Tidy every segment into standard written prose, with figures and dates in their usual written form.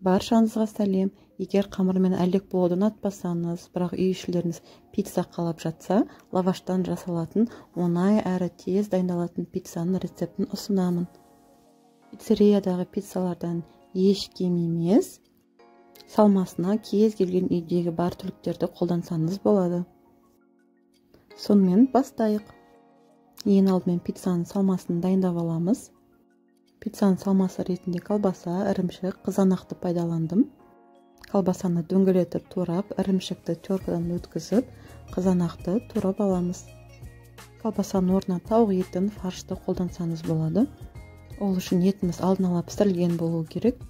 Баршаңызға сәлем. Егер қамырмен әлек болуды ұнатпасаңыз, бірақ үй ішілеріңіз пицца қалап жатса, лаваштан жасалатын оңай әрі тез дайындалатын пиццаның рецептін ұсынамын. Пиццериядағы пиццалардан еш кем емес. Салмасына кез келген үйдегі бар түліктерді қолдансаңыз болады. Сонымен бастайық. Ең алдымен пиццаның салмасын дайындап аламыз. Пиццаның салмасы ретінде колбаса, ірімшік, қызанақты пайдаландым. Колбасаны дөңгелетіп турап, ірімшікті теркадан өткізіп, қызанақты турап аламыз. Колбасаның орнына тауық етін, фаршты қолдансаңыз болады. Ол үшін етіміз алдын ала пісірілген болуы керек.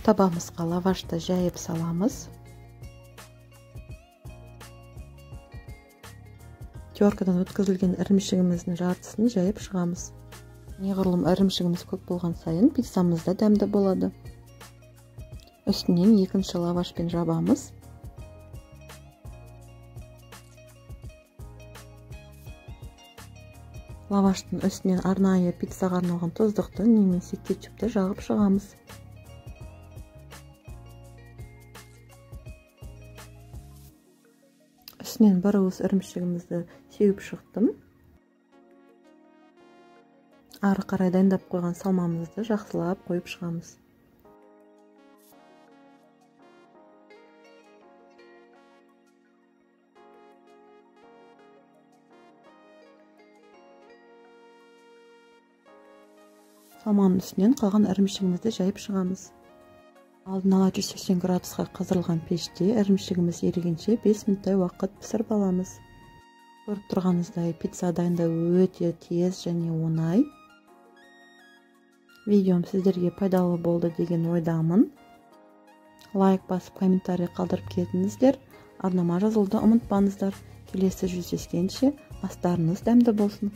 Табамызға лавашты жайып саламыз. Теркадан өткізілген ірімшігіміздің жартысын жайып шығамыз. Неғұрлым ірімшігіміз көп болған сайын пиццамызда дәмді болады. Үстінен екінші лавашпен жабамыз. Лаваштың үстінен арнайы пиццаға арналған тұздықты немесе кетчупты жағып шығамыз. Үстінен бір уыс ірімшігімізді сеуіп шықтым. Ары қарай дайындап қойған салмамызды жақсылап қойып шығамыз. Салманың үстінен қалған ірімшігімізді жайып шығамыз. Алдын ала 180 градусқа қыздырылған пеште ірімшігіміз ерігенше 5 минуттай уақыт пісіріп аламыз. Көріп тұрғаныңыздай пицца дайындау өте тез және оңай. Видеом сіздерге пайдалы болды деген ойдамын. Лайк басып, комментарий қалдырып кетіңіздер. Арнама жазылуды ұмытпаңыздар. Келесі жүздескенше астарыңыз дәмді болсын.